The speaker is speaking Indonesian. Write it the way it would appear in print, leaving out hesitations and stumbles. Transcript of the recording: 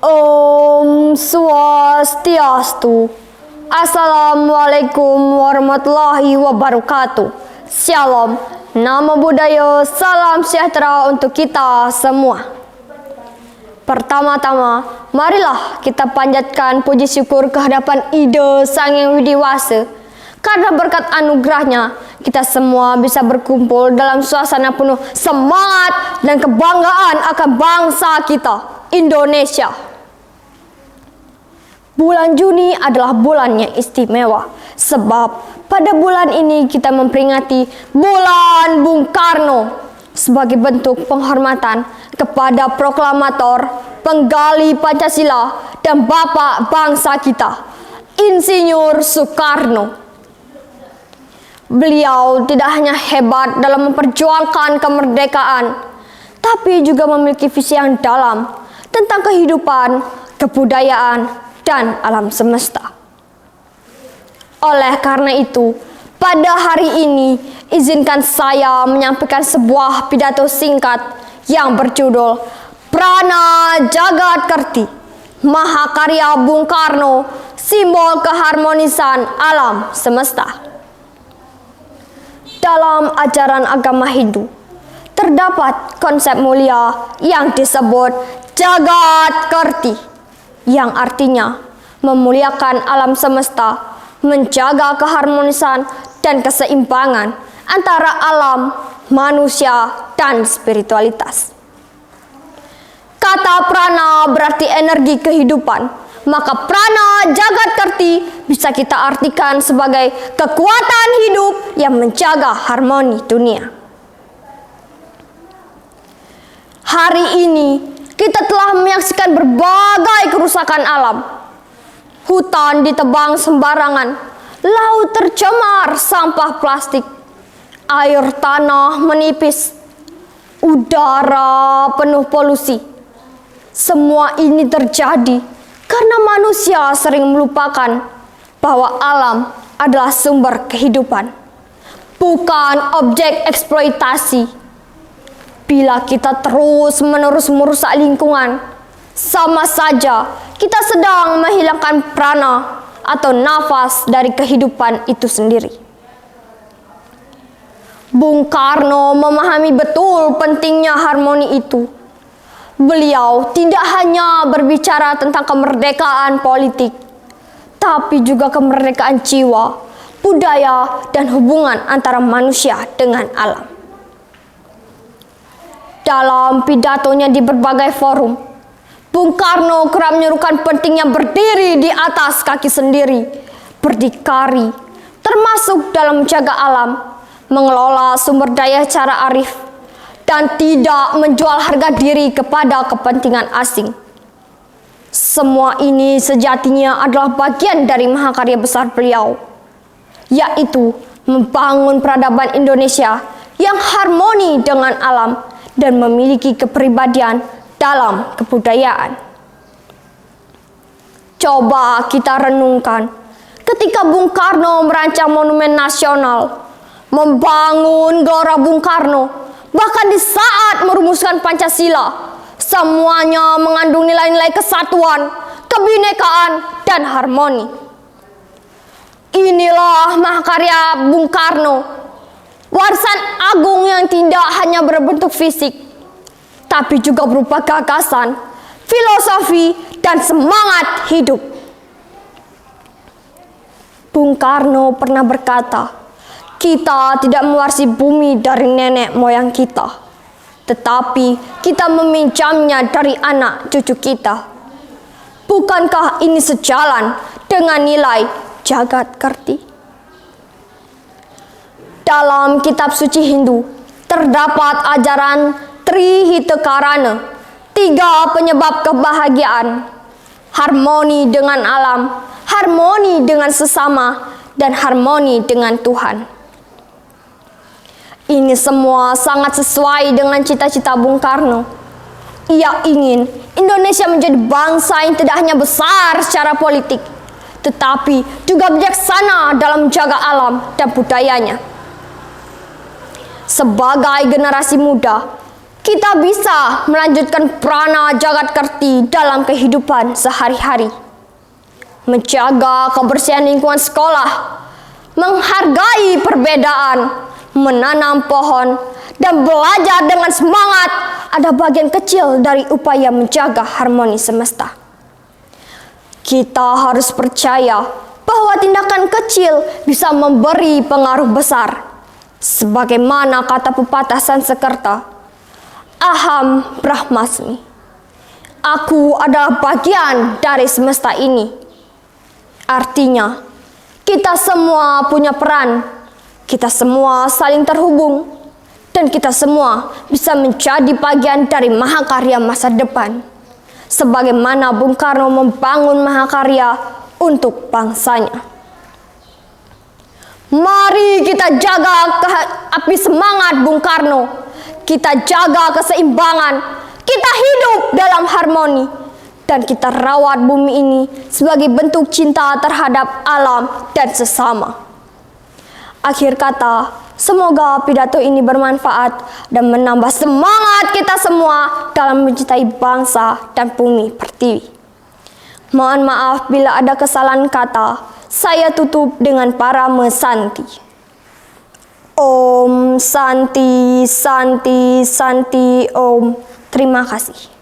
Om Swastiastu. Assalamualaikum warahmatullahi wabarakatuh. Shalom, Namo Buddhaya, salam sejahtera untuk kita semua. Pertama-tama, marilah kita panjatkan puji syukur kehadapan Ida Sang Yang Widiwasa. Karena berkat anugerahnya, kita semua bisa berkumpul dalam suasana penuh semangat dan kebanggaan akan bangsa kita, Indonesia. Bulan Juni adalah bulan yang istimewa, sebab pada bulan ini kita memperingati Bulan Bung Karno sebagai bentuk penghormatan kepada proklamator, penggali Pancasila, dan bapak bangsa kita, Insinyur Soekarno. Beliau tidak hanya hebat dalam memperjuangkan kemerdekaan, tapi juga memiliki visi yang dalam tentang kehidupan, kebudayaan, dan alam semesta. Oleh karena itu, pada hari ini, izinkan saya menyampaikan sebuah pidato singkat yang berjudul Prana Jagat Kerti, Mahakarya Bung Karno, Simbol Keharmonisan Alam Semesta. Dalam ajaran agama Hindu, terdapat konsep mulia yang disebut Jagat Kerti, yang artinya memuliakan alam semesta, menjaga keharmonisan dan keseimbangan antara alam, manusia, dan spiritualitas. Kata prana berarti energi kehidupan, maka prana jagat kerti bisa kita artikan sebagai kekuatan hidup yang menjaga harmoni dunia. Hari ini kita telah menyaksikan berbagai kerusakan alam. Hutan ditebang sembarangan, laut tercemar sampah plastik, air tanah menipis, udara penuh polusi. Semua ini terjadi karena manusia sering melupakan bahwa alam adalah sumber kehidupan, bukan objek eksploitasi. Bila kita terus-menerus merusak lingkungan, sama saja kita sedang menghilangkan prana atau nafas dari kehidupan itu sendiri. Bung Karno memahami betul pentingnya harmoni itu. Beliau tidak hanya berbicara tentang kemerdekaan politik, tapi juga kemerdekaan jiwa, budaya, dan hubungan antara manusia dengan alam. Dalam pidatonya di berbagai forum, Bung Karno kerap menyerukan pentingnya berdiri di atas kaki sendiri, berdikari, termasuk dalam menjaga alam, mengelola sumber daya secara arif, dan tidak menjual harga diri kepada kepentingan asing. Semua ini sejatinya adalah bagian dari mahakarya besar beliau, yaitu membangun peradaban Indonesia yang harmoni dengan alam dan memiliki kepribadian dalam kebudayaan. Coba kita renungkan, ketika Bung Karno merancang monumen nasional, membangun Gelora Bung Karno, bahkan di saat merumuskan Pancasila, semuanya mengandung nilai-nilai kesatuan, kebinekaan, dan harmoni. Inilah mahakarya Bung Karno, warisan agung yang tidak hanya berbentuk fisik, tapi juga berupa gagasan, filosofi, dan semangat hidup. Bung Karno pernah berkata, kita tidak mewarisi bumi dari nenek moyang kita, tetapi kita meminjamnya dari anak cucu kita. Bukankah ini sejalan dengan nilai jagat kerti? Dalam kitab suci Hindu, terdapat ajaran Trihitakarana, 3 penyebab kebahagiaan: harmoni dengan alam, harmoni dengan sesama, dan harmoni dengan Tuhan. Ini semua sangat sesuai dengan cita-cita Bung Karno. Ia ingin Indonesia menjadi bangsa yang tidak hanya besar secara politik, tetapi juga bijaksana dalam menjaga alam dan budayanya. Sebagai generasi muda, kita bisa melanjutkan prana jagat kerti dalam kehidupan sehari-hari. Menjaga kebersihan lingkungan sekolah, menghargai perbedaan, menanam pohon, dan belajar dengan semangat ada bagian kecil dari upaya menjaga harmoni semesta. Kita harus percaya bahwa tindakan kecil bisa memberi pengaruh besar. Sebagaimana kata pepatah Sanskerta, Aham Brahmasmi. Aku adalah bagian dari semesta ini. Artinya, kita semua punya peran, kita semua saling terhubung, dan kita semua bisa menjadi bagian dari mahakarya masa depan. Sebagaimana Bung Karno membangun mahakarya untuk bangsanya. Mari kita jaga api semangat Bung Karno. Kita jaga keseimbangan. Kita hidup dalam harmoni. Dan kita rawat bumi ini sebagai bentuk cinta terhadap alam dan sesama. Akhir kata, semoga pidato ini bermanfaat dan menambah semangat kita semua dalam mencintai bangsa dan bumi pertiwi. Mohon maaf bila ada kesalahan kata. Saya tutup dengan parame Santi. Om Santi, Santi, Santi, Om. Terima kasih.